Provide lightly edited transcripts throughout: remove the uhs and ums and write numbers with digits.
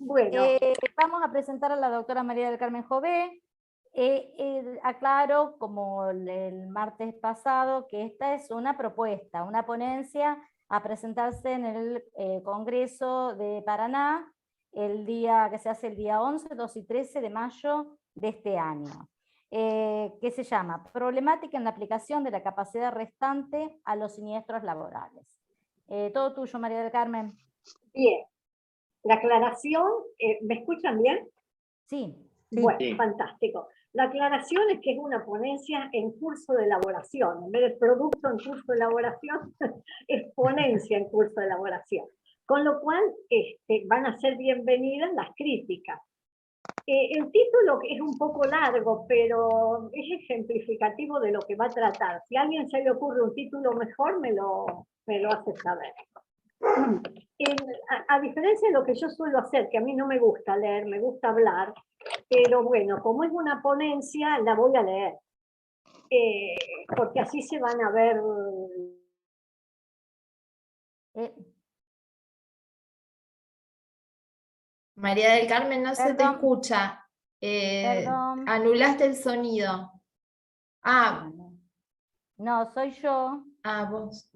Bueno, Vamos a presentar a la doctora María del Carmen Jové. Aclaro, como el martes pasado, que esta es una propuesta, una ponencia a presentarse en el Congreso de Paraná, que se hace el día 11, 2 y 13 de mayo de este año, que se llama Problemática en la aplicación de la capacidad restante a los siniestros laborales. Todo tuyo, María del Carmen. bien. La aclaración, ¿me escuchan bien? Sí. Bueno, Sí. fantástico. La aclaración es que es una ponencia en curso de elaboración. En vez de producto en curso de elaboración, es ponencia en curso de elaboración. Con lo cual van a ser bienvenidas las críticas. El título es un poco largo, pero es ejemplificativo de lo que va a tratar. Si a alguien se le ocurre un título mejor, me lo hace saber. A diferencia de lo que yo suelo hacer, que a mí no me gusta leer, me gusta hablar, pero bueno, como es una ponencia, la voy a leer, porque así se van a ver. María del Carmen, no se te Perdón. escucha. Perdón. Anulaste el sonido. Ah, No, soy yo. vos.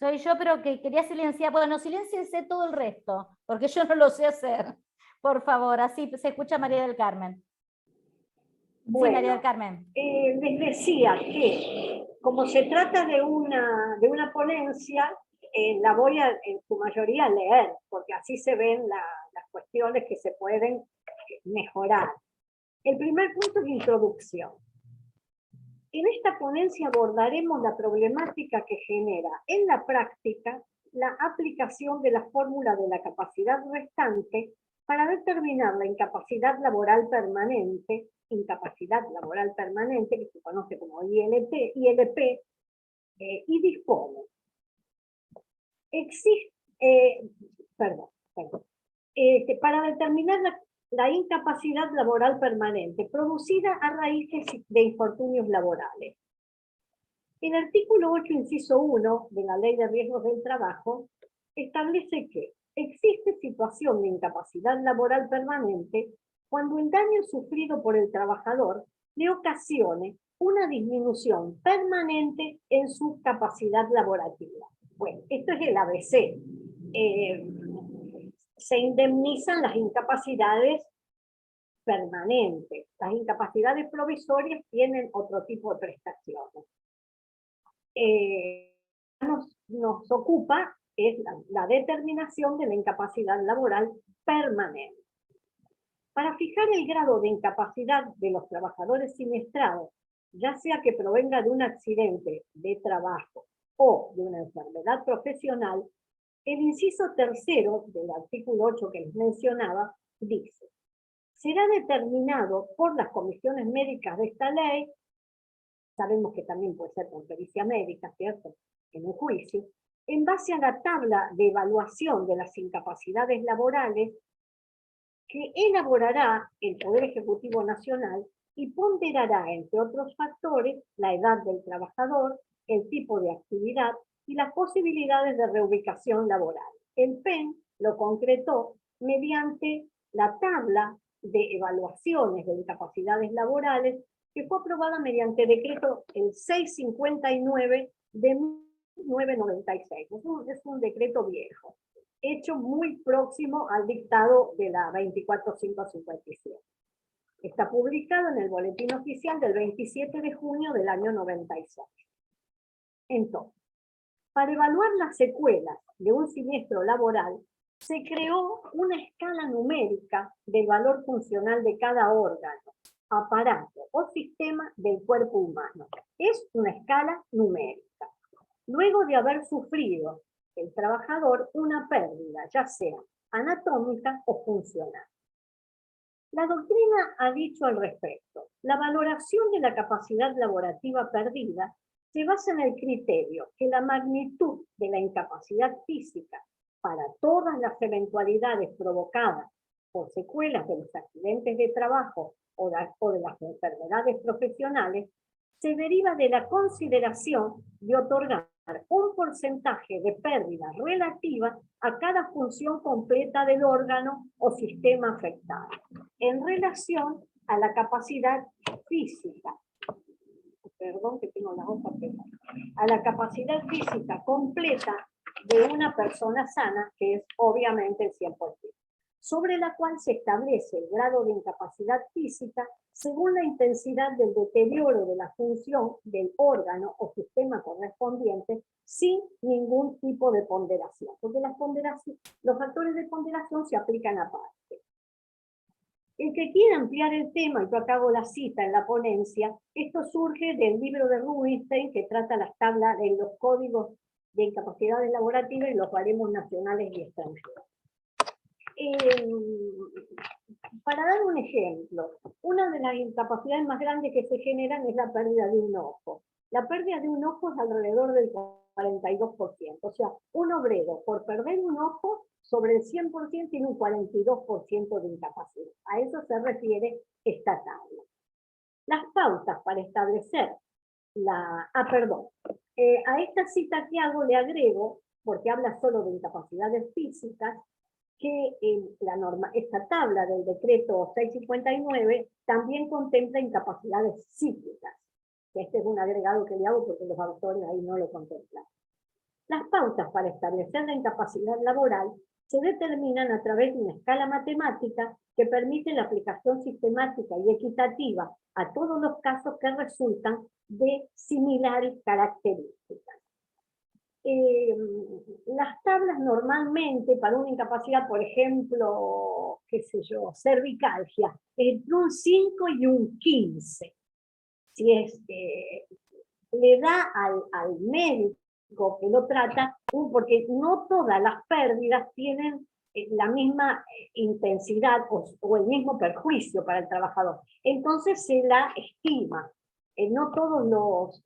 Soy yo, pero que quería silenciar. Bueno, silenciense todo el resto, porque yo no lo sé hacer. Por favor, así se escucha María del Carmen. Bueno, sí, María del Carmen. Les decía que como se trata de una ponencia, la voy en su mayoría a leer, porque así se ven las cuestiones que se pueden mejorar. El primer punto es introducción. En esta ponencia abordaremos la problemática que genera en la práctica la aplicación de la fórmula de la capacidad restante para determinar la incapacidad laboral permanente, que se conoce como ILP, y dispone. Para determinar la incapacidad laboral permanente producida a raíz de infortunios laborales. El artículo 8, inciso 1 de la Ley de Riesgos del Trabajo establece que existe situación de incapacidad laboral permanente cuando el daño sufrido por el trabajador le ocasione una disminución permanente en su capacidad laborativa. Bueno, esto es el ABC. Se indemnizan las incapacidades permanentes. Las incapacidades provisorias tienen otro tipo de prestaciones. Nos ocupa es la determinación de la incapacidad laboral permanente. Para fijar el grado de incapacidad de los trabajadores siniestrados, ya sea que provenga de un accidente de trabajo o de una enfermedad profesional, el inciso tercero del artículo 8 que les mencionaba dice: será determinado por las comisiones médicas de esta ley, sabemos que también puede ser con pericia médica, ¿cierto?, en un juicio, en base a la tabla de evaluación de las incapacidades laborales que elaborará el Poder Ejecutivo Nacional y ponderará, entre otros factores, la edad del trabajador, el tipo de actividad y las posibilidades de reubicación laboral. El PEN lo concretó mediante la tabla de evaluaciones de incapacidades laborales que fue aprobada mediante decreto el 659 de 1996. Es un decreto viejo, hecho muy próximo al dictado de la 24557. Está publicado en el Boletín Oficial del 27 de junio del año 96. Entonces, para evaluar las secuelas de un siniestro laboral, se creó una escala numérica del valor funcional de cada órgano, aparato o sistema del cuerpo humano. Es una escala numérica. Luego de haber sufrido el trabajador una pérdida, ya sea anatómica o funcional. La doctrina ha dicho al respecto: la valoración de la capacidad laborativa perdida se basa en el criterio que la magnitud de la incapacidad física para todas las eventualidades provocadas por secuelas de los accidentes de trabajo o de las enfermedades profesionales se deriva de la consideración de otorgar un porcentaje de pérdida relativa a cada función completa del órgano o sistema afectado, en relación a la capacidad física. Perdón que tengo la hoja pegada. A la capacidad física completa de una persona sana, que es obviamente el 100%, sobre la cual se establece el grado de incapacidad física según la intensidad del deterioro de la función del órgano o sistema correspondiente, sin ningún tipo de ponderación, porque los factores de ponderación se aplican aparte. El que quiera ampliar el tema, y yo acá hago la cita en la ponencia, esto surge del libro de Rubinstein que trata las tablas de los códigos de incapacidades laborativas y los baremos nacionales y extranjeros. Para dar un ejemplo, una de las incapacidades más grandes que se generan es la pérdida de un ojo. La pérdida de un ojo es alrededor del 42%, o sea, un obrero por perder un ojo sobre el 100% tiene un 42% de incapacidad. A eso se refiere esta tabla. Las pautas para establecer a esta cita que hago le agrego, porque habla solo de incapacidades físicas, que esta tabla del decreto 659 también contempla incapacidades psíquicas. Este es un agregado que le hago porque los autores ahí no lo contemplan. Las pautas para establecer la incapacidad laboral se determinan a través de una escala matemática que permite la aplicación sistemática y equitativa a todos los casos que resultan de similares características. Las tablas normalmente para una incapacidad, por ejemplo, qué sé yo, cervicalgia, entre un 5 y un 15. Si es le da al médico que lo trata, porque no todas las pérdidas tienen la misma intensidad o el mismo perjuicio para el trabajador. Entonces se la estima. No todos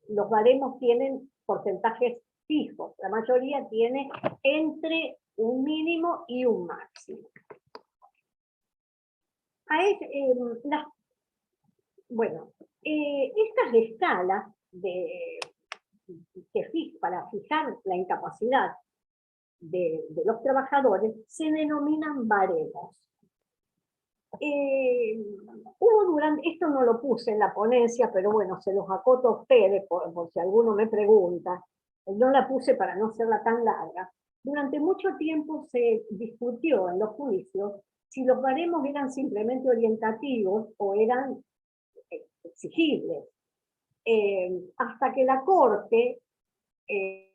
los baremos tienen porcentajes fijos, la mayoría tiene entre un mínimo y un máximo. Estas escalas para fijar la incapacidad de los trabajadores se denominan baremos. Esto no lo puse en la ponencia, pero bueno, se los acoto a ustedes por si alguno me pregunta. No la puse para no hacerla tan larga. Durante mucho tiempo se discutió en los juicios si los baremos eran simplemente orientativos o eran exigibles. Hasta que la Corte, es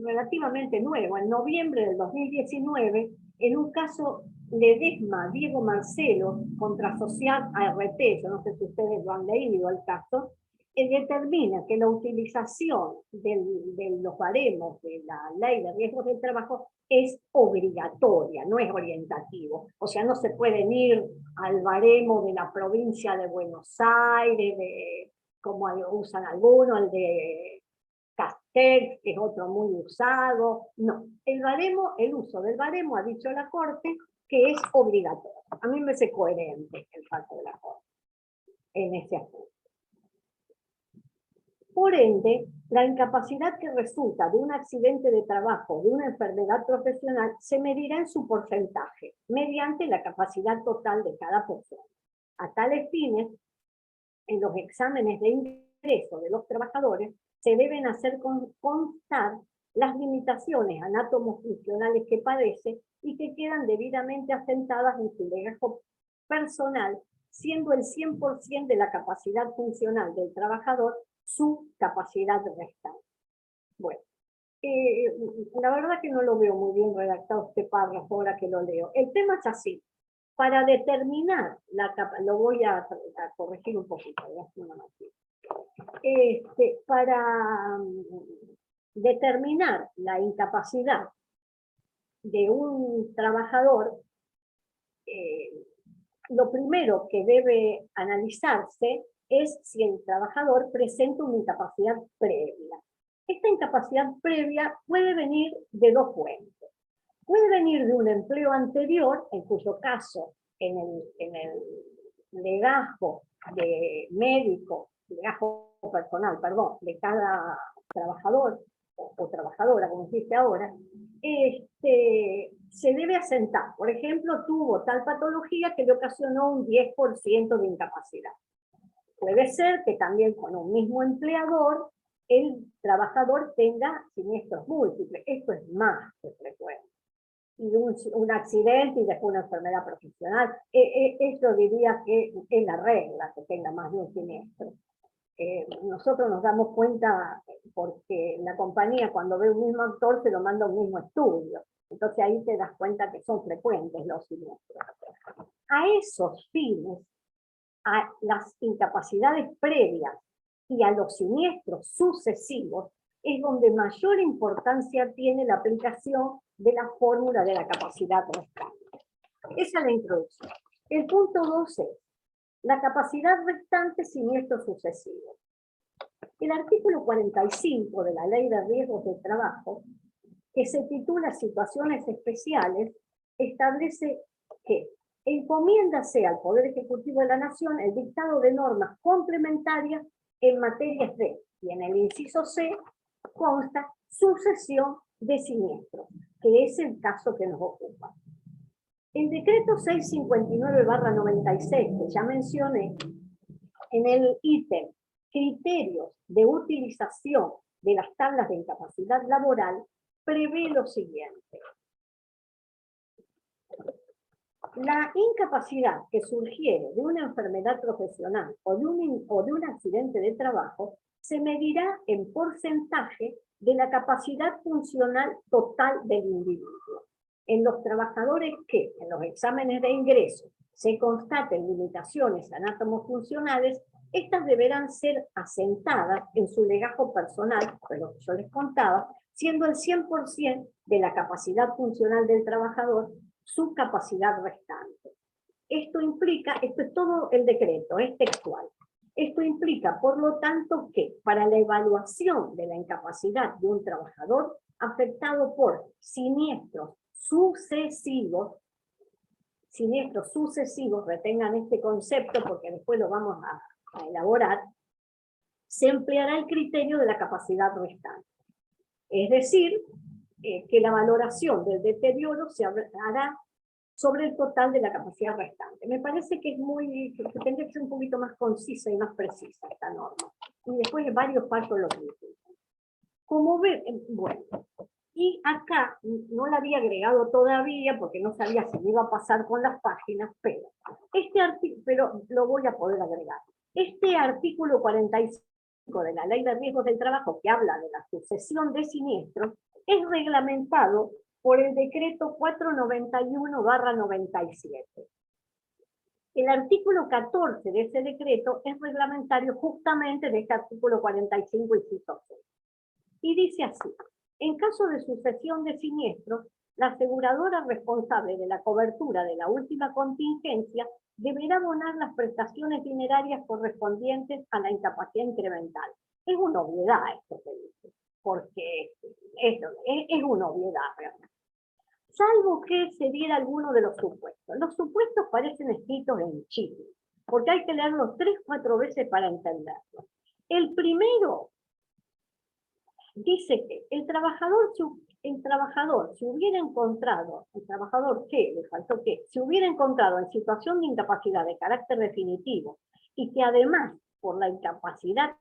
relativamente nuevo, en noviembre del 2019, en un caso Ledesma, Diego Marcelo, contra Social ART, yo no sé si ustedes lo han leído el caso, determina que la utilización de los baremos de la Ley de Riesgos del Trabajo es obligatoria, no es orientativo. O sea, no se pueden ir al baremo de la provincia de Buenos Aires, como usan algunos, el de Castex, que es otro muy usado. No, el uso del baremo, ha dicho la Corte, que es obligatorio. A mí me parece coherente el fallo de la Corte en ese aspecto. Por ende, la incapacidad que resulta de un accidente de trabajo o de una enfermedad profesional se medirá en su porcentaje, mediante la capacidad total de cada persona. A tales fines, en los exámenes de ingreso de los trabajadores, se deben hacer constar las limitaciones anátomo-funcionales que padece y que quedan debidamente asentadas en su legajo personal, siendo el 100% de la capacidad funcional del trabajador su capacidad restante. Bueno, la verdad que no lo veo muy bien redactado este párrafo ahora que lo leo. El tema es así. Para determinar lo voy a corregir un poquito, para determinar la incapacidad de un trabajador, lo primero que debe analizarse es si el trabajador presenta una incapacidad previa. Esta incapacidad previa puede venir de dos fuentes. Puede venir de un empleo anterior, en cuyo caso, en el legajo de médico, legajo personal, perdón, de cada trabajador o trabajadora, como dijiste ahora, se debe asentar. Por ejemplo, tuvo tal patología que le ocasionó un 10% de incapacidad. Puede ser que también con un mismo empleador el trabajador tenga siniestros múltiples. Esto es más que frecuente. Y un accidente y después una enfermedad profesional, eso diría que es la regla, que tenga más de un siniestro. Nosotros nos damos cuenta porque la compañía cuando ve un mismo actor se lo manda a un mismo estudio. Entonces ahí te das cuenta que son frecuentes los siniestros. A esos fines, a las incapacidades previas y a los siniestros sucesivos, es donde mayor importancia tiene la aplicación de la fórmula de la capacidad restante. Esa es la introducción. El punto 2 es la capacidad restante siniestro sucesivo. El artículo 45 de la Ley de Riesgos del Trabajo, que se titula Situaciones Especiales, establece que encomiéndase al Poder Ejecutivo de la Nación el dictado de normas complementarias en materias de, y en el inciso C, consta sucesión de siniestros, que es el caso que nos ocupa. El decreto 659/96, que ya mencioné, en el ítem criterios de utilización de las tablas de incapacidad laboral, prevé lo siguiente. La incapacidad que surgiere de una enfermedad profesional o de un accidente de trabajo se medirá en porcentaje de la capacidad funcional total del individuo. En los trabajadores que en los exámenes de ingreso se constaten limitaciones anátomo-funcionales, estas deberán ser asentadas en su legajo personal, pues lo que yo les contaba, siendo el 100% de la capacidad funcional del trabajador su capacidad restante. Esto implica, esto es todo el decreto, es textual. Esto implica, por lo tanto, que para la evaluación de la incapacidad de un trabajador afectado por siniestros sucesivos, retengan este concepto porque después lo vamos a elaborar, se empleará el criterio de la capacidad restante. Es decir, que la valoración del deterioro se hará sobre el total de la capacidad restante. Me parece que es que tendría que ser un poquito más concisa y más precisa esta norma. Y después varios fallos lo dicen. Como ven, bueno, y acá no la había agregado todavía porque no sabía si me iba a pasar con las páginas, pero lo voy a poder agregar. Este artículo 45 de la Ley de Riesgos del Trabajo, que habla de la sucesión de siniestros, es reglamentado por el decreto 491/97. El artículo 14 de ese decreto es reglamentario justamente de este artículo 45 inciso 6. Y dice así: en caso de sucesión de siniestros, la aseguradora responsable de la cobertura de la última contingencia deberá abonar las prestaciones dinerarias correspondientes a la incapacidad incremental. Es una obviedad esto que dice, porque es una obviedad realmente. Salvo que se diera alguno de los supuestos. Los supuestos parecen escritos en chino, porque hay que leerlos 3 o 4 veces para entenderlos. El primero dice que el trabajador se hubiera encontrado, se hubiera encontrado en situación de incapacidad de carácter definitivo y que además, por la incapacidad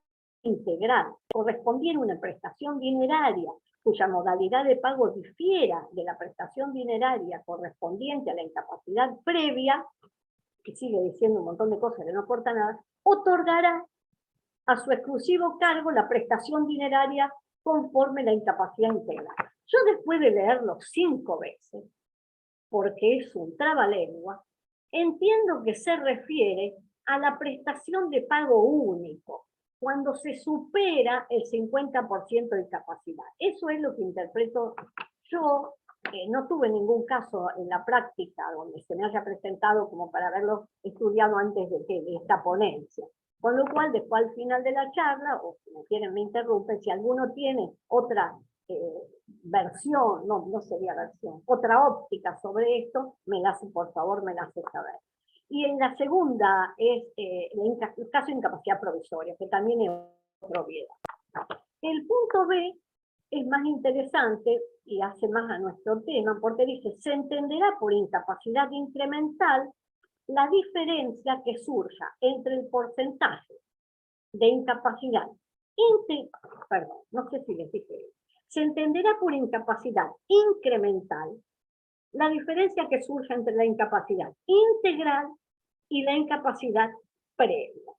integral, correspondiera una prestación dineraria cuya modalidad de pago difiera de la prestación dineraria correspondiente a la incapacidad previa, que sigue diciendo un montón de cosas que no aporta nada, otorgará a su exclusivo cargo la prestación dineraria conforme la incapacidad integral. Yo después de leerlo 5 veces, porque es un trabalengua, entiendo que se refiere a la prestación de pago único, cuando se supera el 50% de capacidad. Eso es lo que interpreto yo. No tuve ningún caso en la práctica donde se me haya presentado como para haberlo estudiado antes de esta ponencia. Con lo cual, después al final de la charla, o si me quieren me interrumpen, si alguno tiene otra versión, no sería versión, otra óptica sobre esto, por favor me la hace saber. Y en la segunda es el caso de incapacidad provisoria, que también es otra obviedad. El punto B es más interesante y hace más a nuestro tema, porque dice, se entenderá por incapacidad incremental la diferencia que surja entre el porcentaje de incapacidad, perdón, no sé si les dije bien, se entenderá por incapacidad incremental la diferencia que surge entre la incapacidad integral y la incapacidad previa.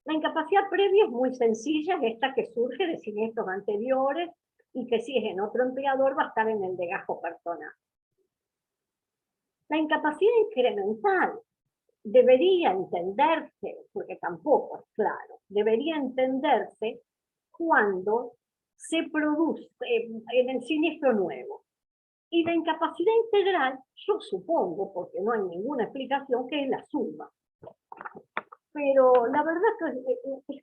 La incapacidad previa es muy sencilla, es esta que surge de siniestros anteriores y que si es en otro empleador va a estar en el legajo personal. La incapacidad incremental debería entenderse, porque tampoco es claro, debería entenderse cuando se produce en el siniestro nuevo. Y la incapacidad integral, yo supongo, porque no hay ninguna explicación, que es la suma. Pero la verdad que es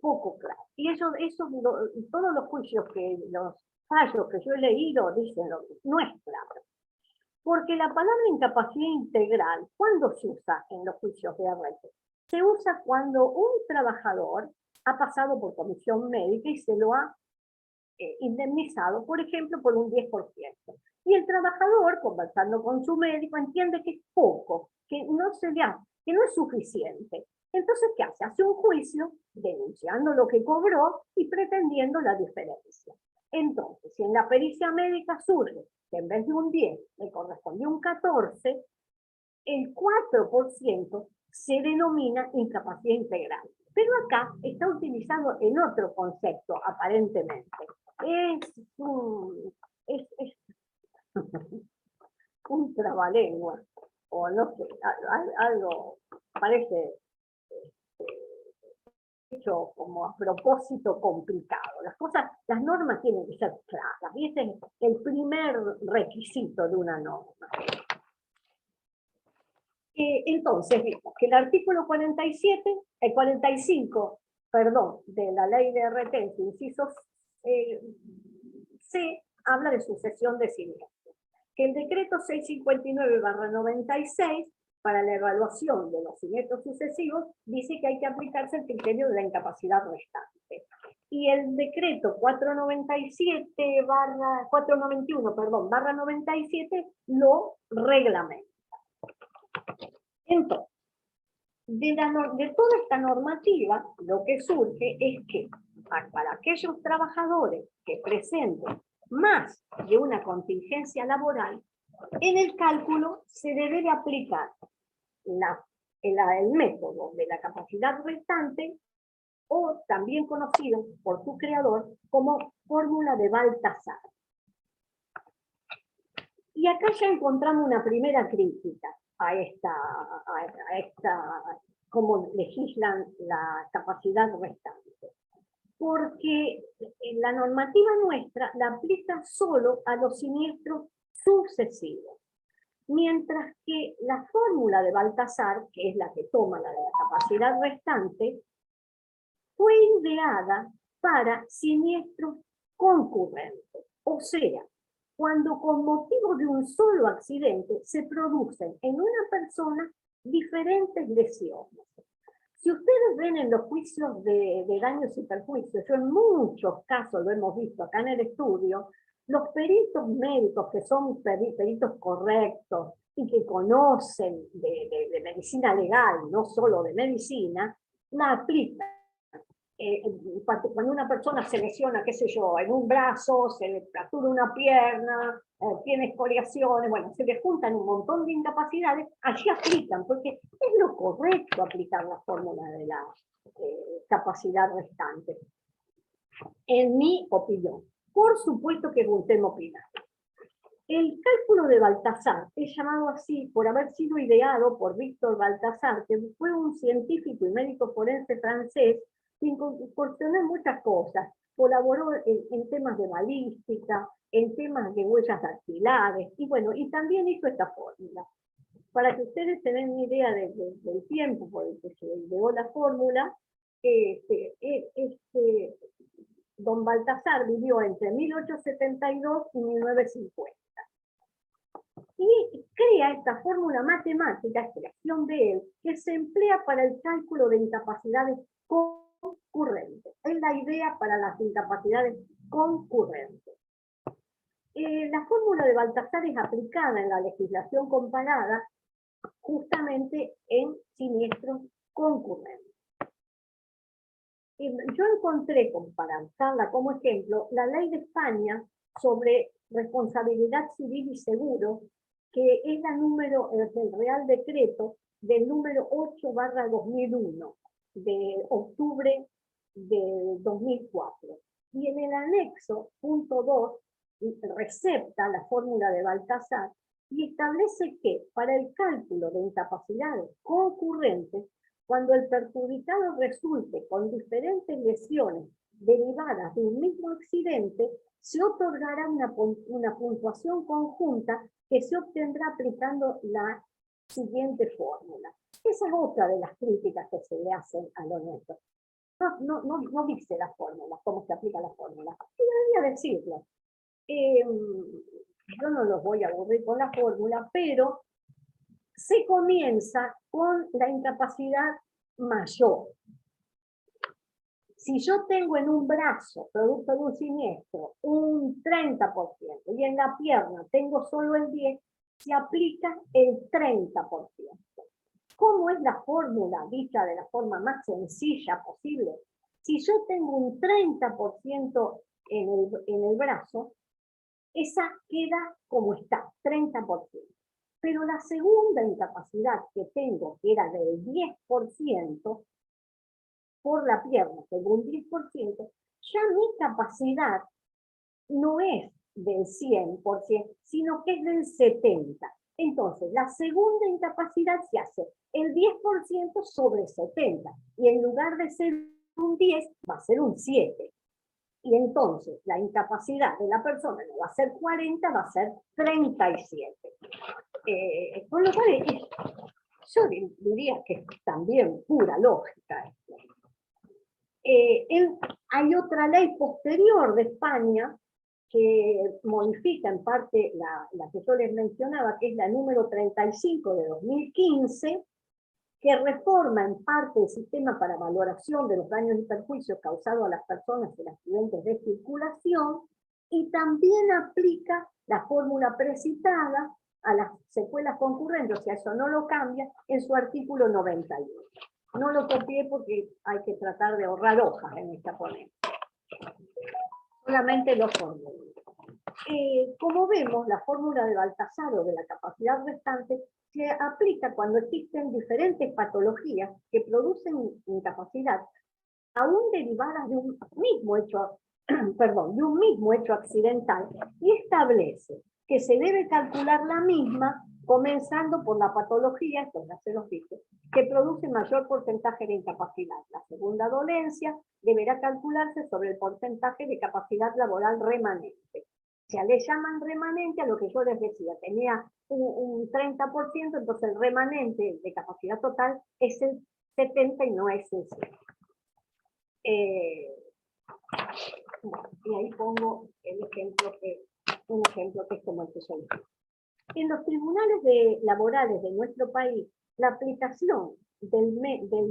poco claro. Y todos los juicios los fallos que yo he leído dicen lo mismo, no es claro. Porque la palabra incapacidad integral, ¿cuándo se usa en los juicios de RT? Se usa cuando un trabajador ha pasado por comisión médica y se lo ha indemnizado, por ejemplo, por un 10%. Y el trabajador, conversando con su médico, entiende que es poco, que no es suficiente. Entonces, ¿qué hace? Hace un juicio denunciando lo que cobró y pretendiendo la diferencia. Entonces, si en la pericia médica surge que en vez de un 10 le correspondió un 14, el 4% se denomina incapacidad integral. Pero acá está utilizado en otro concepto, aparentemente. Es un trabalengua, o no sé, algo parece hecho como a propósito complicado. Las normas tienen que ser claras, y ese es el primer requisito de una norma. Entonces, vimos que el artículo 45, de la ley de RT, en su inciso C, habla de sucesión de siniestros. Que el decreto 659/96, para la evaluación de los siniestros sucesivos, dice que hay que aplicarse el criterio de la incapacidad restante. Y el decreto 491/97 lo reglamenta. Entonces, de toda esta normativa, lo que surge es que para aquellos trabajadores que presenten más de una contingencia laboral, en el cálculo se debe de aplicar el método de la capacidad restante, o también conocido por su creador como fórmula de Baltasar. Y acá ya encontramos una primera crítica a cómo legislan la capacidad restante. Porque la normativa nuestra la aplica solo a los siniestros sucesivos. Mientras que la fórmula de Baltasar, que es la que toma la de la capacidad restante, fue ideada para siniestros concurrentes. O sea, cuando con motivo de un solo accidente se producen en una persona diferentes lesiones. Si ustedes ven en los juicios de daños y perjuicios, yo en muchos casos lo hemos visto acá en el estudio, los peritos médicos que son peritos correctos y que conocen de medicina legal, no solo de medicina, la aplican. Cuando una persona se lesiona, qué sé yo, en un brazo, se le fractura una pierna, tiene escoriaciones, bueno, se le juntan un montón de incapacidades, allí aplican, porque es lo correcto aplicar la fórmula de la capacidad restante. En mi opinión. Por supuesto que es un tema opinable. El cálculo de Baltasar es llamado así por haber sido ideado por Víctor Baltasar, que fue un científico y médico forense francés que incursionó en muchas cosas. Colaboró en temas de balística, en temas de huellas dactilares, y bueno, y también hizo esta fórmula. Para que ustedes tengan una idea del tiempo por el que se ideó la fórmula, don Baltasar vivió entre 1872 y 1950. Y crea esta fórmula matemática, es creación de él, que se emplea para el cálculo de incapacidades concurrentes. Es la idea para las incapacidades concurrentes. La fórmula de Baltasar es aplicada en la legislación comparada justamente en siniestros concurrentes. Yo encontré, para usarla como ejemplo, la ley de España sobre responsabilidad civil y seguro, que es el Real Decreto del número 8/2001, de octubre de 2004. Y en el anexo, punto 2, recepta la fórmula de Baltasar y establece que para el cálculo de incapacidades concurrentes, cuando el perjudicado resulte con diferentes lesiones derivadas de un mismo accidente, se otorgará una puntuación conjunta que se obtendrá aplicando la siguiente fórmula. Esa es otra de las críticas que se le hacen a lo nuestro. No dice la fórmula, cómo se aplica la fórmula. Y debería decirlo. Yo no los voy a aburrir con la fórmula, pero se comienza con la incapacidad mayor. Si yo tengo en un brazo, producto de un siniestro, un 30%, y en la pierna tengo solo el 10%, se aplica el 30%. ¿Cómo es la fórmula dicha de la forma más sencilla posible? Si yo tengo un 30% en el brazo, esa queda como está, 30%. Pero la segunda incapacidad que tengo, que era del 10%, por la pierna, según 10%, ya mi capacidad no es del 100%, sino que es del 70%. Entonces, la segunda incapacidad se hace el 10% sobre 70%, y en lugar de ser un 10, va a ser un 7%. Y entonces, la incapacidad de la persona no va a ser 40, va a ser 37. Con lo cual, yo diría que es también pura lógica. Hay otra ley posterior de España que modifica en parte la que yo les mencionaba, que es la número 35 de 2015, que reforma en parte el sistema para valoración de los daños y perjuicios causados a las personas en accidentes de circulación, y también aplica la fórmula precitada a las secuelas concurrentes, o sea, eso no lo cambia, en su artículo 91. No lo copié porque hay que tratar de ahorrar hojas en esta ponencia. Solamente lo formulo. Como vemos, la fórmula de Baltasar o de la capacidad restante se aplica cuando existen diferentes patologías que producen incapacidad, aún derivadas de un mismo hecho, de un mismo hecho accidental, y establece que se debe calcular la misma comenzando por la patología, esto ya se los dije, que produce mayor porcentaje de incapacidad. La segunda dolencia deberá calcularse sobre el porcentaje de capacidad laboral remanente. O sea, le llaman remanente a lo que yo les decía, tenía un 30%, entonces el remanente de capacidad total es el 70% y no es el 100%. Y ahí pongo un ejemplo que es como el que yo dije. En los tribunales laborales de nuestro país, la aplicación del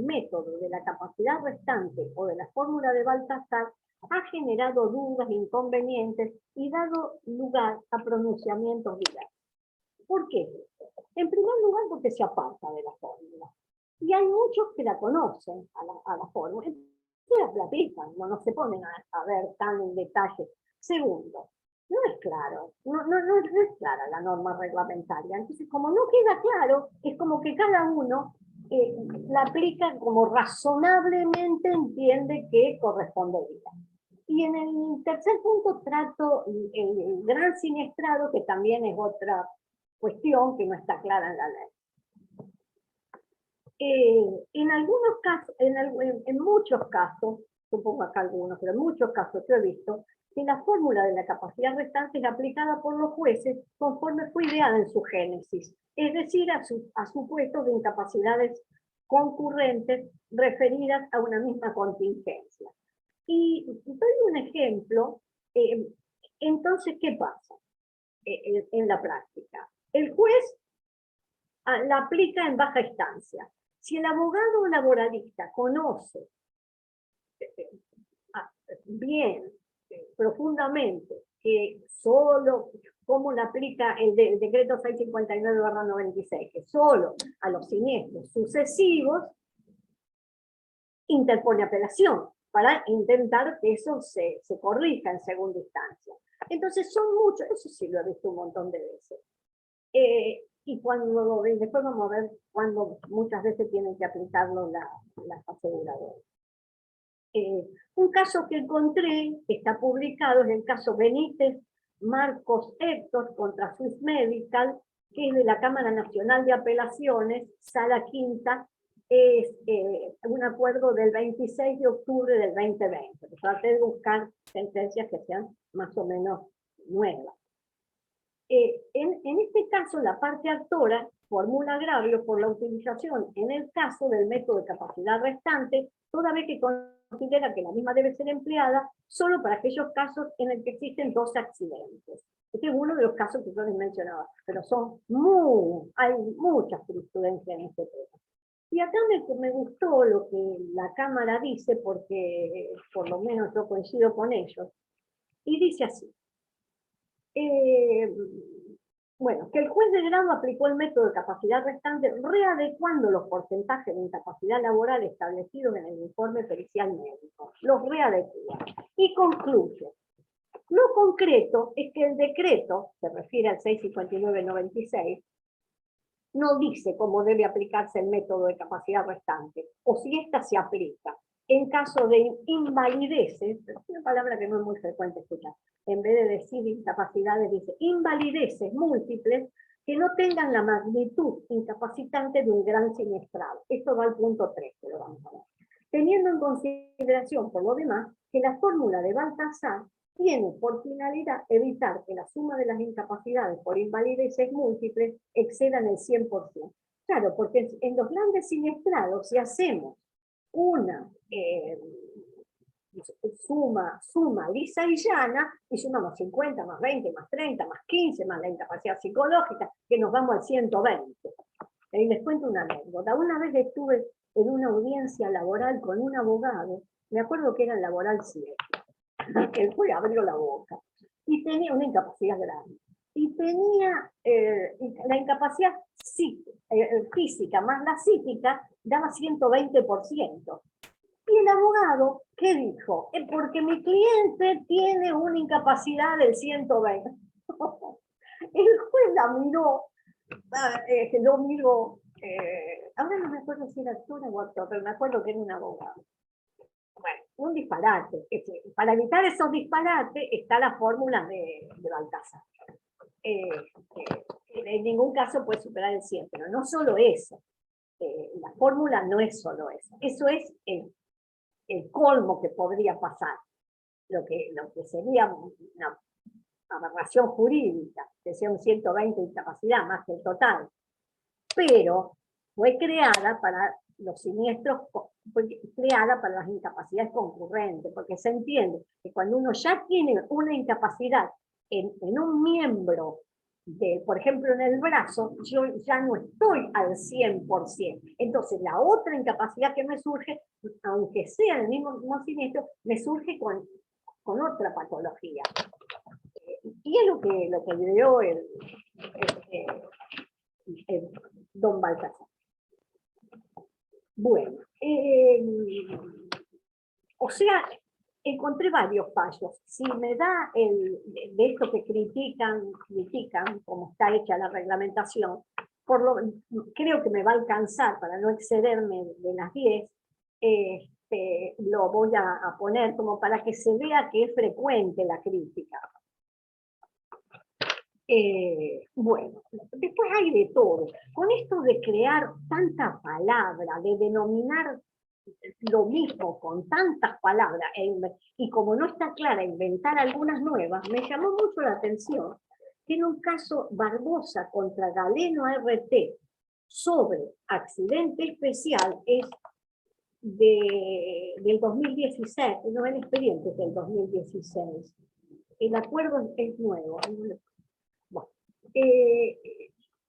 método de la capacidad restante o de la fórmula de Baltasar ha generado dudas, inconvenientes y dado lugar a pronunciamientos diversos. ¿Por qué? En primer lugar, porque se aparta de la fórmula. Y hay muchos que la conocen a la fórmula. Se la platican, no se ponen a ver tan en detalle. Segundo, no es claro, no es clara la norma reglamentaria. Entonces, como no queda claro, es como que cada uno la aplica como razonablemente entiende que correspondería. Y en el tercer punto trato el gran siniestrado, que también es otra cuestión que no está clara en la ley. En algunos casos, en muchos casos, supongo acá algunos, pero en muchos casos yo he visto que la fórmula de la capacidad restante es aplicada por los jueces conforme fue ideada en su génesis, es decir, a supuestos de incapacidades concurrentes referidas a una misma contingencia. Y doy un ejemplo. Entonces, ¿qué pasa en la práctica? el juez la aplica en baja instancia. Si el abogado laboralista conoce bien, profundamente, que solo, cómo la aplica el decreto 659/96, que solo a los siniestros sucesivos, interpone apelación para intentar que eso se corrija en segunda instancia. Entonces son muchos, eso sí lo he visto un montón de veces. Y después vamos a ver cuando muchas veces tienen que aplicarlo las aseguradoras. Un caso que encontré, que está publicado, es el caso Benítez Marcos Héctor contra Swiss Medical, que es de la Cámara Nacional de Apelaciones, Sala Quinta, es un acuerdo del 26 de octubre del 2020. Traté de buscar sentencias que sean más o menos nuevas. En este caso, la parte actora formula agravio por la utilización, en el caso del método de capacidad restante, toda vez que considera que la misma debe ser empleada solo para aquellos casos en el que existen dos accidentes. Este es uno de los casos que yo les mencionaba, pero hay mucha jurisprudencia en este tema. Y acá me gustó lo que la Cámara dice, porque por lo menos yo coincido con ellos, y dice así. Bueno, que el juez de grado aplicó el método de capacidad restante readecuando los porcentajes de incapacidad laboral establecidos en el informe pericial médico. Los readecua. Y concluye. Lo concreto es que el decreto, se refiere al 659/96, no dice cómo debe aplicarse el método de capacidad restante, o si ésta se aplica. En caso de invalideces, una palabra que no es muy frecuente escuchar, en vez de decir incapacidades, dice invalideces múltiples que no tengan la magnitud incapacitante de un gran siniestrado. Esto va al punto 3, que lo vamos a ver. Teniendo en consideración, por lo demás, que la fórmula de Baltasar tiene por finalidad evitar que la suma de las incapacidades por invalideces múltiples excedan el 100%. Claro, porque en los grandes siniestrados, si hacemos una suma lisa y llana, y sumamos 50 más 20 más 30 más 15 más la incapacidad psicológica, que nos vamos al 120. Y les cuento una anécdota. Una vez estuve en una audiencia laboral con un abogado, me acuerdo que era el laboral 7, él fue, abrió la boca, y tenía una incapacidad grande. Y tenía la incapacidad física más la psíquica, daba 120%. Y el abogado, ¿qué dijo? Porque mi cliente tiene una incapacidad del 120. El juez la miró, lo miró, ahora no me acuerdo si era actora o actor, pero me acuerdo que era un abogado. Bueno, un disparate. Para evitar esos disparates está la fórmula de Baltasar. En ningún caso puede superar el 100, pero no solo eso. La fórmula no es solo eso. Eso es el colmo que podría pasar. Lo que sería una aberración jurídica, que sea un 120 de incapacidad más que el total. Pero fue creada para los siniestros, fue creada para las incapacidades concurrentes, porque se entiende que cuando uno ya tiene una incapacidad en un miembro, por ejemplo en el brazo, yo ya no estoy al 100%. Entonces la otra incapacidad que me surge, aunque sea el mismo siniestro, me surge con otra patología. Y es lo que ideó el don Baltasar. Bueno, o sea, encontré varios fallos. Si me da de esto que critican cómo está hecha la reglamentación, creo que me va a alcanzar para no excederme de las 10, lo voy a poner como para que se vea que es frecuente la crítica. Bueno, después hay de todo. Con esto de crear tanta palabra, de denominar lo mismo con tantas palabras, y como no está clara inventar algunas nuevas, me llamó mucho la atención que en un caso Barbosa contra Galeno RT sobre accidente especial es del 2016, no el expediente es del 2016. El acuerdo es nuevo. Bueno,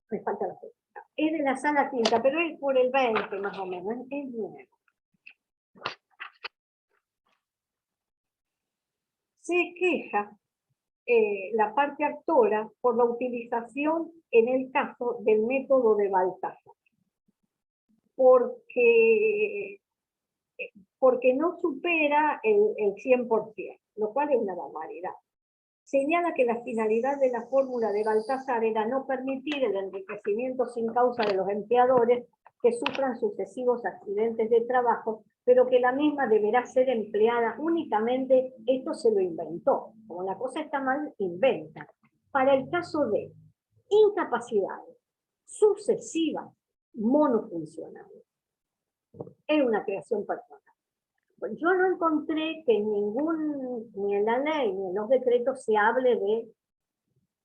Me falta la fecha. Es de la sala quinta, pero es por el 20 más o menos, es nuevo. Se queja la parte actora por la utilización en el caso del método de Baltasar, porque no supera el 100%, lo cual es una barbaridad. Señala que la finalidad de la fórmula de Baltasar era no permitir el enriquecimiento sin causa de los empleadores que sufran sucesivos accidentes de trabajo, pero que la misma deberá ser empleada únicamente, esto se lo inventó, como la cosa está mal, inventa, para el caso de incapacidades sucesivas monofuncionales. Es una creación personal. Yo no encontré que ni en la ley ni en los decretos se hable de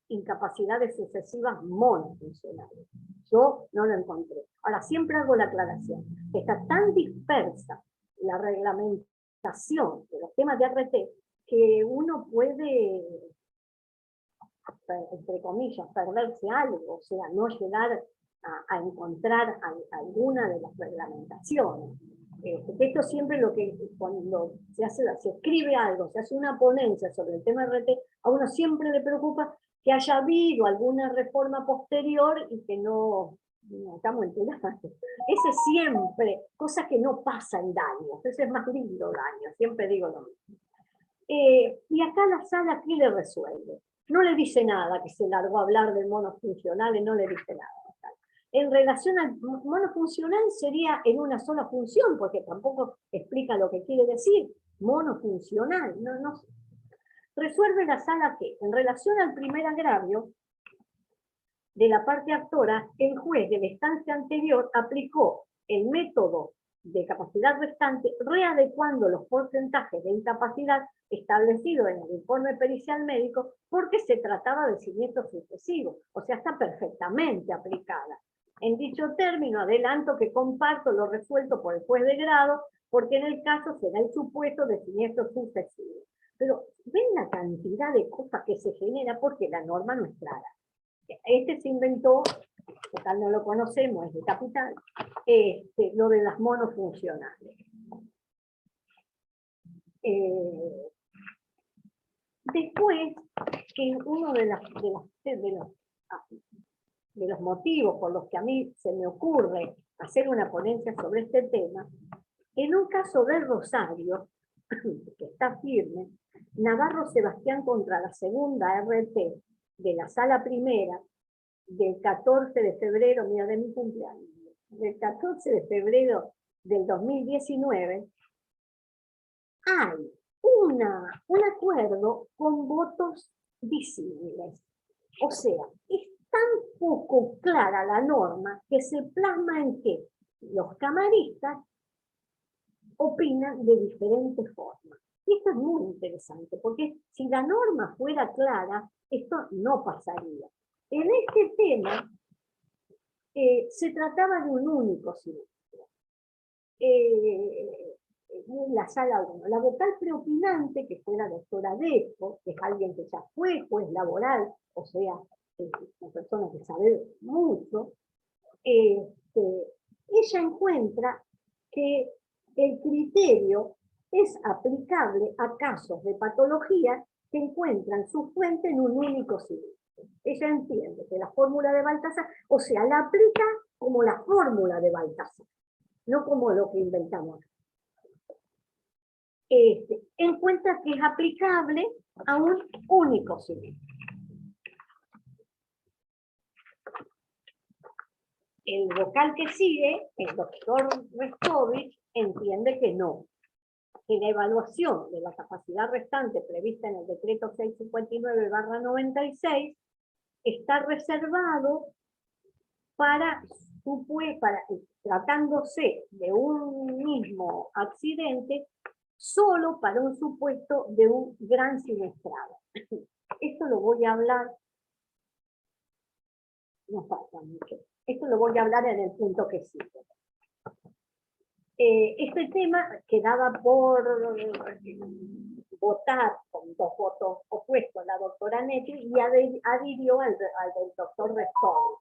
incapacidades sucesivas monofuncionales. Yo no lo encontré. Ahora, siempre hago la aclaración. Está tan dispersa la reglamentación de los temas de ART que uno puede, entre comillas, perderse algo, o sea, no llegar a encontrar alguna de las reglamentaciones. Esto siempre lo que cuando se escribe algo, se hace una ponencia sobre el tema RT, a uno siempre le preocupa que haya habido alguna reforma posterior y que no estamos enterados. Ese siempre, cosa que no pasa en daños, ese es más lindo daño, siempre digo lo mismo. Y acá la sala, ¿qué le resuelve? No le dice nada, que se largó a hablar de monofuncionales, no le dice nada. En relación al monofuncional sería en una sola función, porque tampoco explica lo que quiere decir. Monofuncional, no. Resuelve la sala que, en relación al primer agravio de la parte actora, el juez de la instancia anterior aplicó el método de capacidad restante, readecuando los porcentajes de incapacidad establecidos en el informe pericial médico, porque se trataba de siniestros sucesivos, o sea, está perfectamente aplicada. En dicho término, adelanto que comparto lo resuelto por el juez de grado, porque en el caso será el supuesto de siniestros sucesivos. Pero ven la cantidad de cosas que se genera porque la norma no es clara. Este se inventó, total no lo conocemos, es de Capital, lo de las monofuncionales. Después, que uno de los motivos por los que a mí se me ocurre hacer una ponencia sobre este tema, en un caso de Rosario, que está firme, Navarro Sebastián contra la segunda RT de la sala primera, del 14 de febrero, mira, de mi cumpleaños, del 14 de febrero del 2019, hay un acuerdo con votos visibles. O sea, es tan poco clara la norma que se plasma en que los camaristas opinan de diferentes formas. Y esto es muy interesante, porque si la norma fuera clara, esto no pasaría. En este tema, se trataba de un único siniestro. La sala 1, la vocal preopinante, que fue la doctora Deco, que es alguien que ya fue juez laboral, o sea, una persona que sabe mucho, ella encuentra que el criterio es aplicable a casos de patología que encuentran su fuente en un único siniestro. Ella entiende que la fórmula de Baltasar, o sea, la aplica como la fórmula de Baltasar, no como lo que inventamos. Encuentra que es aplicable a un único siniestro. El vocal que sigue, el doctor Restovich, entiende que no, que la evaluación de la capacidad restante prevista en el decreto 659/96 está reservado para tratándose de un mismo accidente, solo para un supuesto de un gran siniestrado. Esto lo voy a hablar, no falta mucho, esto lo voy a hablar en el punto que sigue. Este tema quedaba por votar con 2 votos opuestos la doctora Netri y adhirió al del doctor Restovich.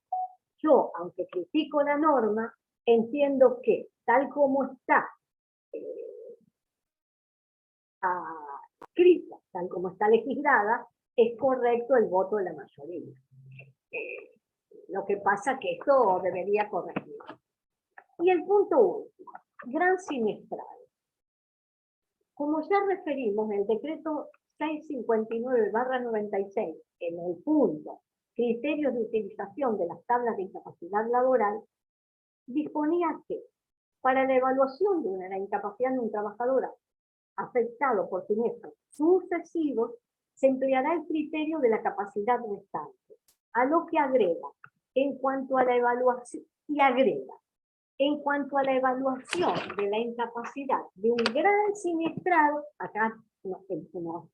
yo, aunque critico la norma, entiendo que tal como está escrita, tal como está legislada, es correcto el voto de la mayoría. Lo que pasa es que esto debería corregir. Y el punto último, gran siniestrado. Como ya referimos, el decreto 659/96, en el punto criterios de utilización de las tablas de incapacidad laboral, disponía que para la evaluación de la incapacidad de un trabajador afectado por siniestros sucesivos, se empleará el criterio de la capacidad restante, a lo que agrega, en cuanto a la evaluación, en cuanto a la evaluación de la incapacidad de un gran siniestrado, acá nos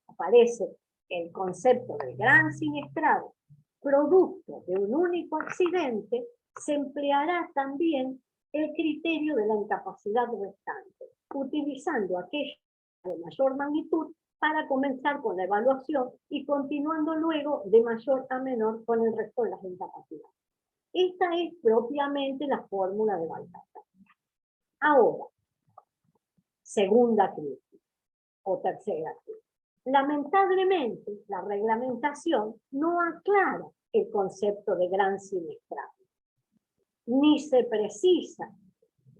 aparece el concepto del gran siniestrado, producto de un único accidente, se empleará también el criterio de la incapacidad restante, utilizando aquella de mayor magnitud para comenzar con la evaluación y continuando luego de mayor a menor con el resto de las incapacidades. Esta es propiamente la fórmula de Baltasar. Ahora, segunda crisis o tercera crisis. Lamentablemente, la reglamentación no aclara el concepto de gran siniestrado, ni se precisa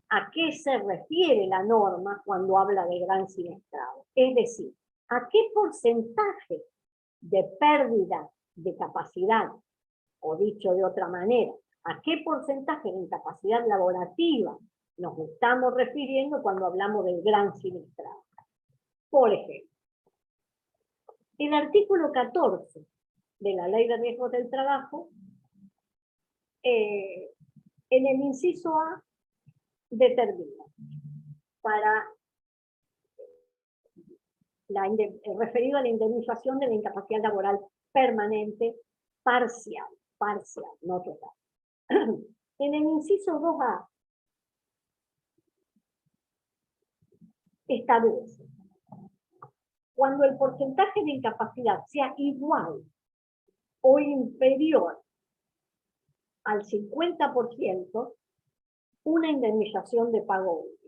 a qué se refiere la norma cuando habla de gran siniestrado. Es decir, a qué porcentaje de pérdida de capacidad, o dicho de otra manera, a qué porcentaje de incapacidad laborativa nos estamos refiriendo cuando hablamos del gran siniestrado. Por ejemplo, el artículo 14 de la Ley de Riesgos del Trabajo, en el inciso A, determina para referido a la indemnización de la incapacidad laboral permanente parcial, no total. En el inciso 2A establece, cuando el porcentaje de incapacidad sea igual o inferior al 50%, una indemnización de pago único.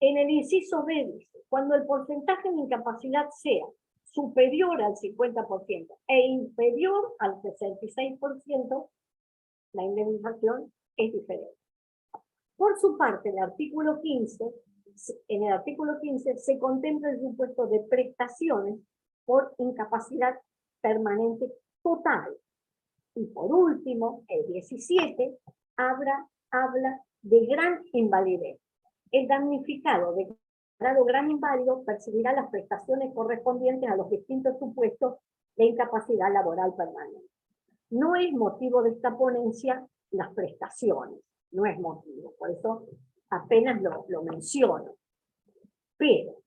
En el inciso B dice, cuando el porcentaje de incapacidad sea superior al 50% e inferior al 66%, la indemnización es diferente. Por su parte, en el artículo 15 se contempla el supuesto de prestaciones por incapacidad permanente total. Y por último, el 17 habla de gran invalidez. El damnificado declarado gran inválido percibirá las prestaciones correspondientes a los distintos supuestos de incapacidad laboral permanente. No es motivo de esta ponencia las prestaciones, no es motivo, por eso apenas lo menciono. Pero,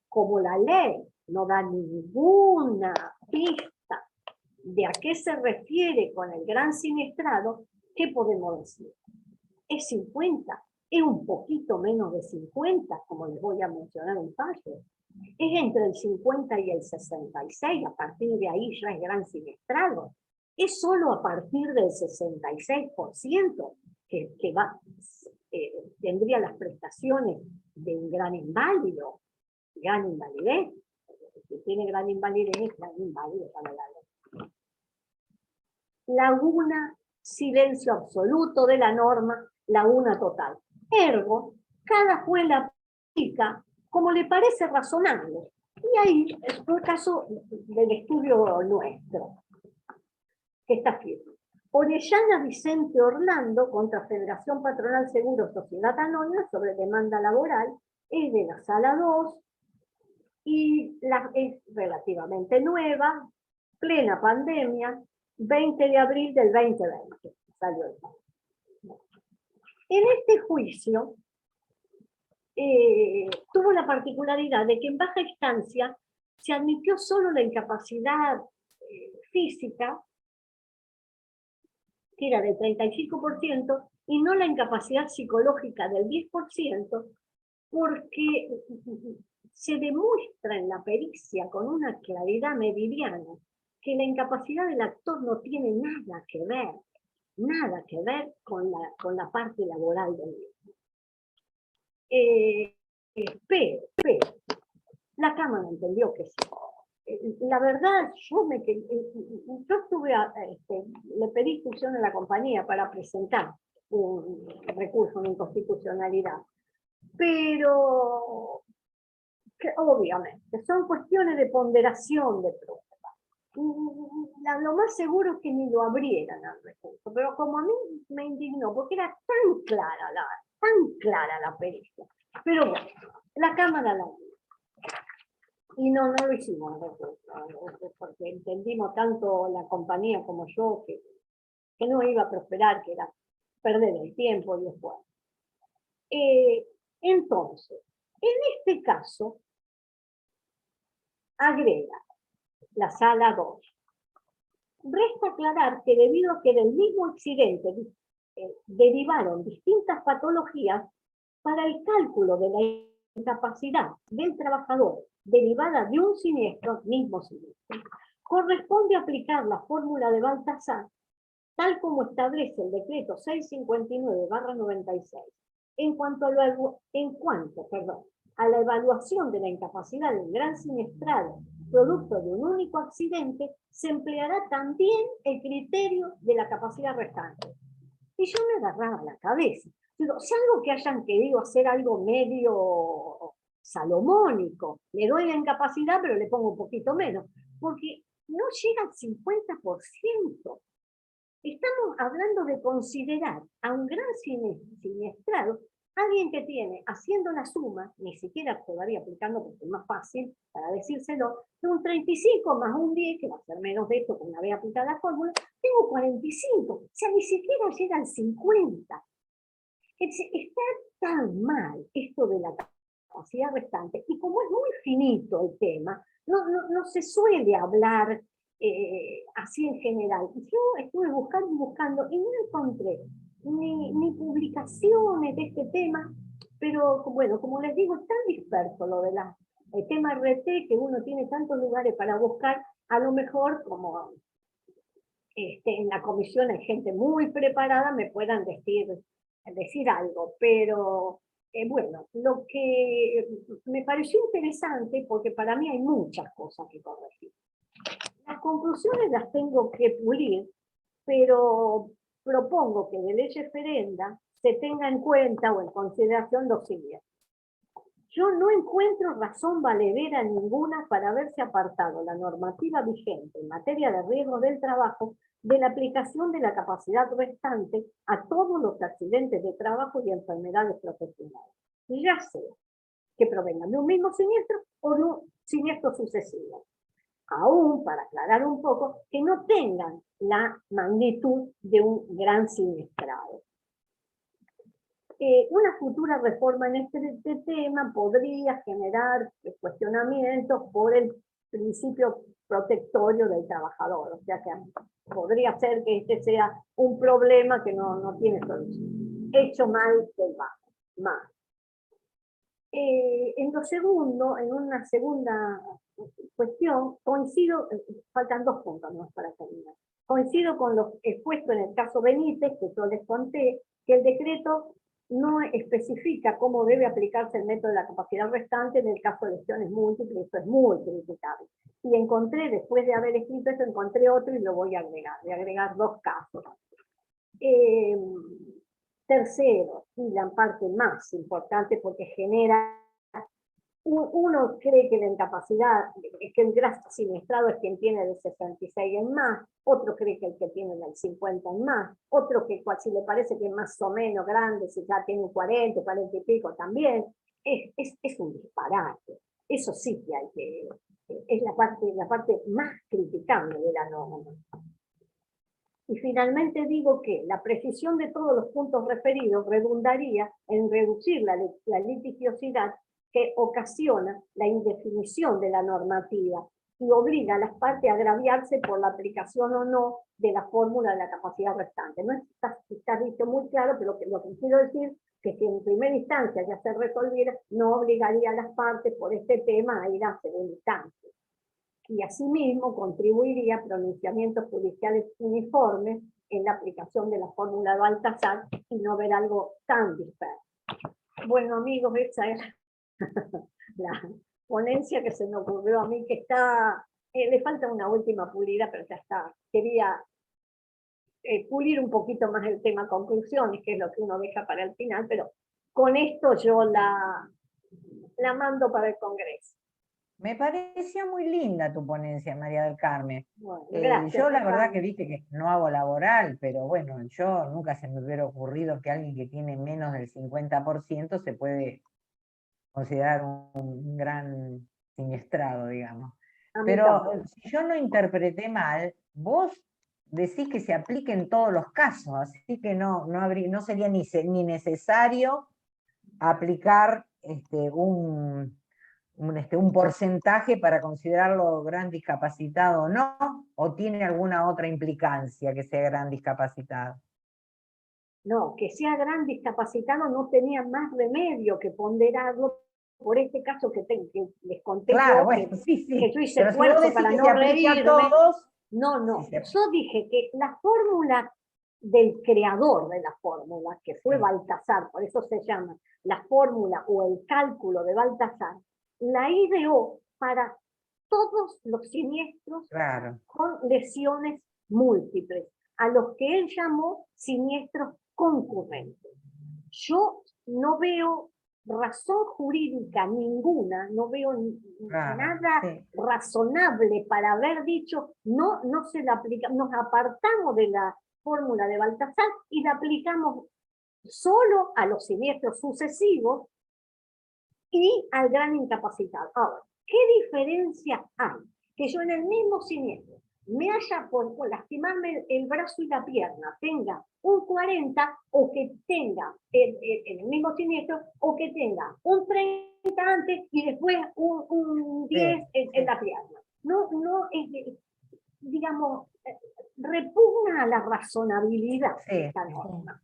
como la ley no da ninguna pista de a qué se refiere con el gran siniestrado, ¿qué podemos decir? ¿Es 50? ¿Es un poquito menos de 50, como les voy a mencionar en fallo? ¿Es entre el 50 y el 66? A partir de ahí ya es gran siniestrado. ¿Es solo a partir del 66% que tendría las prestaciones de un gran inválido? Gran invalidez. Si tiene gran invalidez, es gran inválido para la ley. Laguna, silencio absoluto de la norma, laguna total. Ergo, cada juez la aplica como le parece razonable. Y ahí es un caso del estudio nuestro, que está firme. Orellana Vicente Orlando contra Federación Patronal Seguro Sociedad Anónima sobre demanda laboral, es de la sala 2 y es relativamente nueva, plena pandemia, 20 de abril del 2020. Salió el país. En este juicio tuvo la particularidad de que en baja instancia se admitió solo la incapacidad física, que era del 35%, y no la incapacidad psicológica del 10%, porque se demuestra en la pericia con una claridad meridiana que la incapacidad del actor no tiene nada que ver con la parte laboral del mismo. Pero, la Cámara entendió que sí. La verdad, yo le pedí instrucción a la compañía para presentar un recurso de inconstitucionalidad, pero obviamente son cuestiones de ponderación de pruebas. Lo más seguro es que ni lo abrieran al recurso, pero como a mí me indignó, porque era tan clara la pericia. Pero bueno, la Cámara la abrió. Y no lo hicimos, porque entendimos tanto la compañía como yo que no iba a prosperar, que era perder el tiempo y después. Entonces, en este caso, agrega la sala 2. Resta aclarar que debido a que del mismo accidente derivaron distintas patologías, para el cálculo de la incapacidad del trabajador derivada de un siniestro, mismo siniestro, corresponde aplicar la fórmula de Baltasar, tal como establece el decreto 659/96, en cuanto a la evaluación de la incapacidad del gran siniestrado producto de un único accidente, se empleará también el criterio de la capacidad restante. Y yo me agarraba la cabeza. Digo, si algo que hayan querido hacer algo medio salomónico, le doy la incapacidad, pero le pongo un poquito menos, porque no llega al 50%. Estamos hablando de considerar a un gran siniestrado, alguien que tiene, haciendo la suma, ni siquiera todavía aplicando porque es más fácil para decírselo, de un 35 más un 10, que va a ser menos de esto, una vez aplicada la fórmula, tengo 45, o sea, ni siquiera llega al 50. Está tan mal esto de la capacidad restante, y como es muy finito el tema, no se suele hablar así en general. Yo estuve buscando y no encontré ni publicaciones de este tema, pero bueno, como les digo, es tan disperso lo de el tema RT, que uno tiene tantos lugares para buscar, a lo mejor como en la comisión hay gente muy preparada, me puedan decir algo, pero bueno, lo que me pareció interesante, porque para mí hay muchas cosas que corregir. Las conclusiones las tengo que pulir, pero propongo que de ley referenda se tenga en cuenta o en consideración lo siguiente. Yo no encuentro razón valedera ninguna para haberse apartado la normativa vigente en materia de riesgo del trabajo de la aplicación de la capacidad restante a todos los accidentes de trabajo y enfermedades profesionales, ya sea que provengan de un mismo siniestro o de un siniestro sucesivo. Aún, para aclarar un poco, que no tengan la magnitud de un gran siniestrado. Una futura reforma en este tema podría generar cuestionamientos por el principio protectorio del trabajador, o sea que podría ser que este sea un problema que no tiene solución. Hecho mal del bajo, mal. En una segunda cuestión, coincido, faltan 2 puntos más para terminar. Coincido con lo expuesto en el caso Benítez, que yo les conté, que el decreto no especifica cómo debe aplicarse el método de la capacidad restante en el caso de lesiones múltiples, eso es muy criticable. Y encontré, después de haber escrito eso, encontré otro y lo voy a agregar. Voy a agregar 2 casos. Tercero, y la parte más importante porque genera, uno cree que la incapacidad, que el gran siniestrado es quien tiene del 66 en más, otro cree que el que tiene del 50 en más, otro que si le parece que es más o menos grande, si ya tiene 40, 40 y pico también, es un disparate. Eso sí que hay que, es la parte más criticable de la norma. Y finalmente digo que la precisión de todos los puntos referidos redundaría en reducir la litigiosidad que ocasiona la indefinición de la normativa y obliga a las partes a agraviarse por la aplicación o no de la fórmula de la capacidad restante. No está dicho muy claro, pero lo que quiero decir que si en primera instancia ya se resolviera, no obligaría a las partes por este tema a ir a segunda instancia. y asimismo contribuiría a pronunciamientos judiciales uniformes en la aplicación de la fórmula de Baltasar y no ver algo tan disperso. Bueno, amigos, esa es la ponencia que se me ocurrió a mí, que está, le falta una última pulida, pero ya está. Quería pulir un poquito más el tema conclusiones, que es lo que uno deja para el final, pero con esto yo la mando para el Congreso. Me pareció muy linda tu ponencia, María del Carmen. Bueno, gracias. Yo la verdad que viste que no hago laboral, pero bueno, yo nunca se me hubiera ocurrido que alguien que tiene menos del 50% se puede considerar un gran siniestrado, digamos. Pero si yo no interpreté mal, vos decís que se aplique en todos los casos, así que no sería ni necesario aplicar un porcentaje para considerarlo gran discapacitado o no, o tiene alguna otra implicancia que sea gran discapacitado. No, que sea gran discapacitado no tenía más remedio que ponderarlo por este caso que les conté. Claro, yo, bueno, sí. que yo hice pero esfuerzo si para que no se aplique a reírme. todos, No, sí, yo dije que la fórmula del creador de la fórmula, que fue Baltasar, por eso se llama la fórmula o el cálculo de Baltasar, la ideó para todos los siniestros con lesiones múltiples, a los que él llamó siniestros concurrentes. Yo no veo razón jurídica ninguna, no veo nada razonable para haber dicho no se la aplica, nos apartamos de la fórmula de Baltasar y la aplicamos solo a los siniestros sucesivos y al gran incapacitado. Ahora, ¿qué diferencia hay? Que yo en el mismo siniestro me haya por lastimarme el brazo y la pierna, tenga un 40 o que tenga en el mismo siniestro, o que tenga un 30 antes y después un 10 en la pierna. No digamos, repugna a la razonabilidad de esta norma.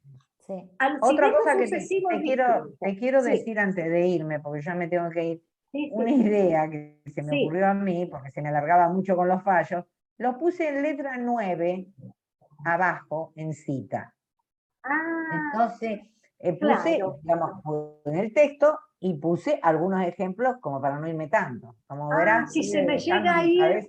Otra cosa que te quiero decir antes de irme, porque ya me tengo que ir, una idea que se me ocurrió a mí, porque se me alargaba mucho con los fallos, lo puse en letra 9, abajo, en cita. Entonces, puse, digamos, en el texto, y puse algunos ejemplos como para no irme tanto. Como verás, si se me llega a ir,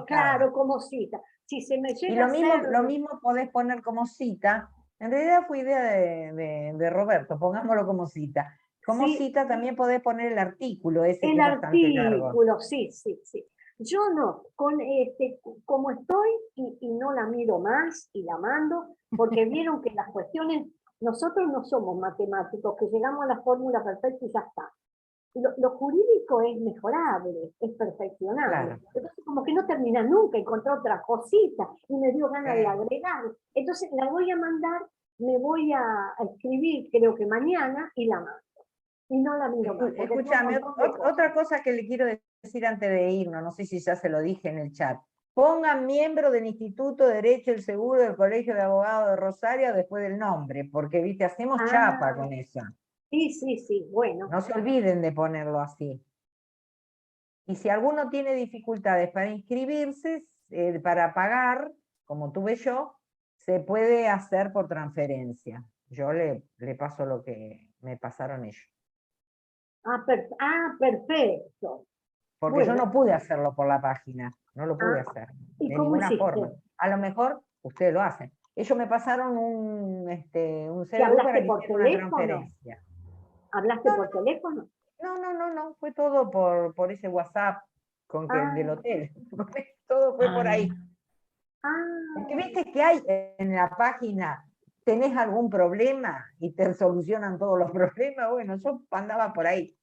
claro, como cita. Si se me llega y lo mismo podés poner como cita. En realidad fue idea de Roberto, pongámoslo como cita. Como cita también podés poner el artículo ese que es bastante largo. El artículo, sí. Yo no, como estoy y no la miro más y la mando, porque vieron que las cuestiones, nosotros no somos matemáticos, que llegamos a la fórmula perfecta y ya está. Lo jurídico es mejorable, es perfeccionable. Entonces como que no termina nunca, encontré otra cosita y me dio ganas de agregar. Entonces la voy a mandar, me voy a escribir creo que mañana y la mando. Y no la miro más. Escúchame, otra cosa que le quiero decir antes de irnos, no sé si ya se lo dije en el chat. Pongan miembro del Instituto de Derecho del Seguro del Colegio de Abogados de Rosario después del nombre, porque viste, hacemos chapa con eso. Sí, bueno. No se olviden de ponerlo así. Y si alguno tiene dificultades para inscribirse, para pagar, como tuve yo, se puede hacer por transferencia. Yo le paso lo que me pasaron ellos. Perfecto. Porque yo no pude hacerlo por la página, no lo pude hacer de ninguna forma. A lo mejor ustedes lo hacen. Ellos me pasaron un CDU para que hiciera una transferencia. ¿Hablaste por teléfono? No, fue todo por ese WhatsApp del hotel. Todo fue por ahí. Porque viste que hay en la página, tenés algún problema y te solucionan todos los problemas. Bueno, yo andaba por ahí.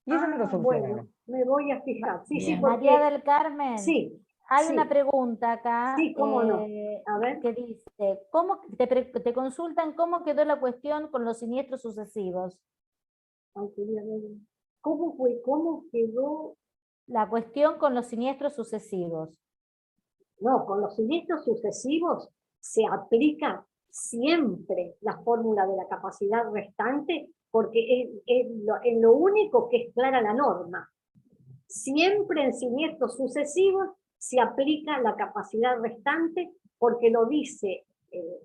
Y eso me lo solucionaron. Bueno, me voy a fijar. Sí, porque... María del Carmen. Sí. Hay una pregunta acá. Sí, cómo no. A ver. Que dice, te consultan cómo quedó la cuestión con los siniestros sucesivos? ¿Cómo quedó? La cuestión con los siniestros sucesivos. No, con los siniestros sucesivos se aplica siempre la fórmula de la capacidad restante, porque es lo único que es clara la norma. Siempre en siniestros sucesivos se aplica la capacidad restante porque lo dice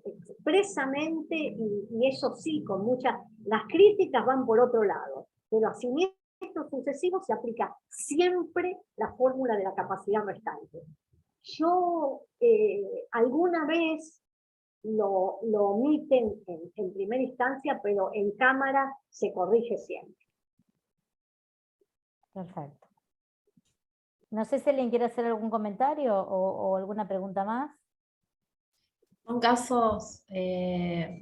expresamente y eso sí, con muchas, las críticas van por otro lado, pero a siniestros sucesivos se aplica siempre la fórmula de la capacidad restante. Yo alguna vez lo omiten en primera instancia, pero en cámara se corrige siempre. Perfecto. No sé si alguien quiere hacer algún comentario o alguna pregunta más. Son casos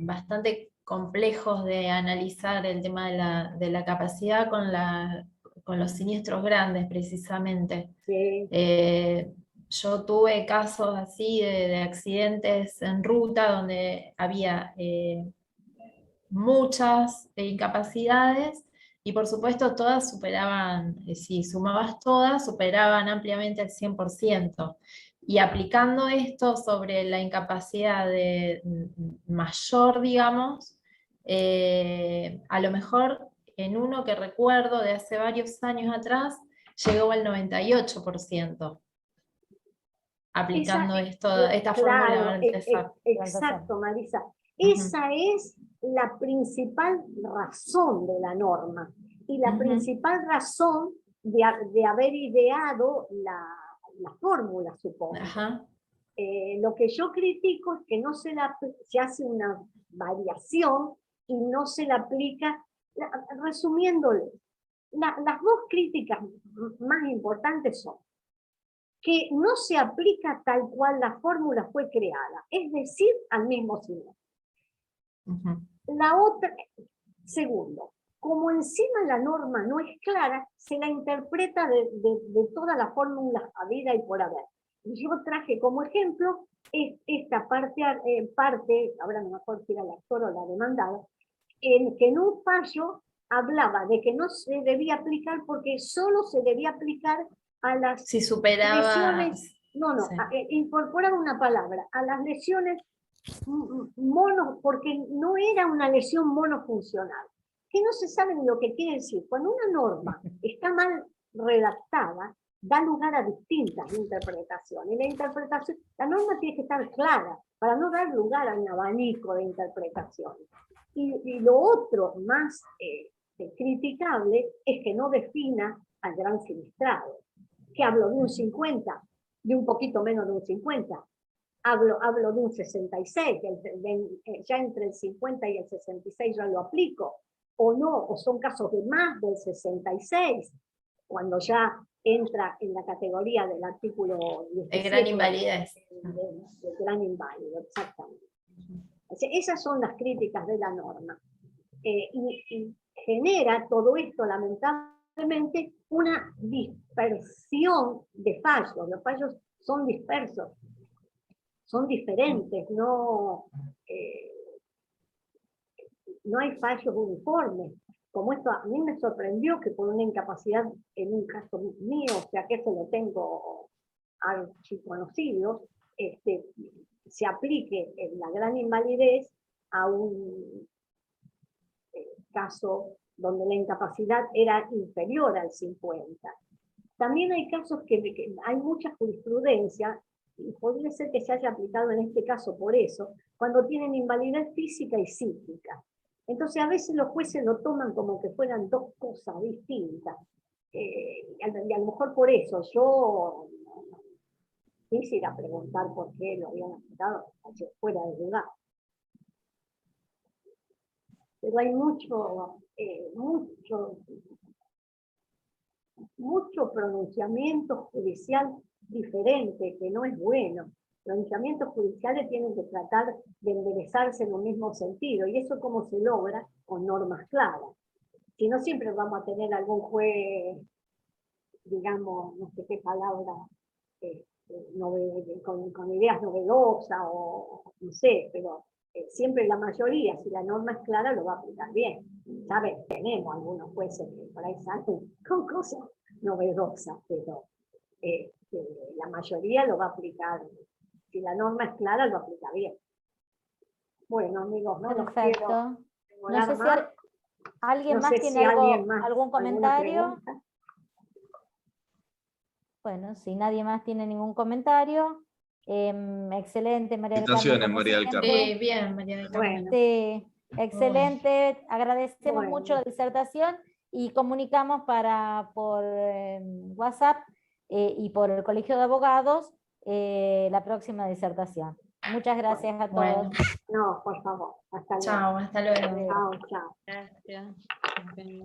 bastante complejos de analizar el tema de la capacidad con los siniestros grandes, precisamente. Sí. Yo tuve casos así de accidentes en ruta donde había muchas incapacidades y por supuesto todas superaban, si sumabas todas, superaban ampliamente el 100%. Y aplicando esto sobre la incapacidad mayor, digamos, a lo mejor en uno que recuerdo de hace varios años atrás, llegó al 98%, aplicando esta fórmula Claro, Baltasar. exacto, Marisa. Ujú. Esa es la principal razón de la norma y la Ujú. principal razón de haber ideado la fórmula, supongo. Ajá. Lo que yo critico es que no se hace una variación y no se la aplica. Resumiéndole, las dos críticas más importantes son que no se aplica tal cual la fórmula fue creada, es decir, al mismo signo. Ujú. La otra, segundo, como encima la norma no es clara, se la interpreta de todas las fórmulas habida y por haber. Yo traje como ejemplo esta parte, ahora no me acuerdo si era el actor o la demandada, en que en un fallo hablaba de que no se debía aplicar porque solo se debía aplicar a las Si superaba... lesiones, Sí. incorporaba una palabra, a las lesiones porque no era una lesión monofuncional, que no se sabe lo que quiere decir. Cuando una norma está mal redactada, da lugar a distintas interpretaciones. La norma tiene que estar clara para no dar lugar a un abanico de interpretaciones. Y lo otro más criticable es que no defina al gran siniestrado, que hablo de un 50, de un poquito menos de un 50. Hablo de un 66, ya entre el 50 y el 66 ya lo aplico, o no, o son casos de más del 66, cuando ya entra en la categoría del artículo 17. De gran invalidez. De gran inválido, exactamente. Esas son las críticas de la norma. Y genera todo esto, lamentablemente, una dispersión de fallos. Los fallos son dispersos, son diferentes, no hay fallos uniformes. Como esto a mí me sorprendió que por una incapacidad en un caso mío, o sea que eso lo tengo archiconocido, se aplique en la gran invalidez a un caso donde la incapacidad era inferior al 50. También hay casos que hay mucha jurisprudencia, y podría ser que se haya aplicado en este caso por eso, cuando tienen invalidez física y psíquica. Entonces a veces los jueces lo toman como que fueran dos cosas distintas. Y a lo mejor por eso yo quisiera preguntar por qué lo habían aplicado fuera de lugar. Pero hay mucho pronunciamiento judicial diferente, que no es bueno. Pronunciamientos judiciales tienen que tratar de enderezarse en un mismo sentido, y eso cómo se logra con normas claras. Si no, siempre vamos a tener algún juez, digamos, no sé qué palabra, con ideas novedosas, o no sé, pero siempre la mayoría, si la norma es clara, lo va a aplicar bien. ¿Sabes? Tenemos algunos jueces que por ahí salen con cosas novedosas, pero la mayoría lo va a aplicar. Si la norma es clara, lo aplica bien. Bueno, amigos, no los quiero Perfecto. demorar No sé si más. alguien No más sé tiene si alguien más, algún alguna comentario. pregunta. Bueno, si nadie más tiene ningún comentario, excelente, María del Carmen. Felicitaciones, como María del siempre. Carmen. Bien, María del Carmen. Bueno, Sí, excelente, agradecemos Bueno. mucho la disertación y comunicamos por WhatsApp y por el Colegio de Abogados la próxima disertación. Muchas gracias a todos. Bueno, no, por favor, hasta luego. chao, hasta luego. Chao, chao. Gracias. Nos vemos.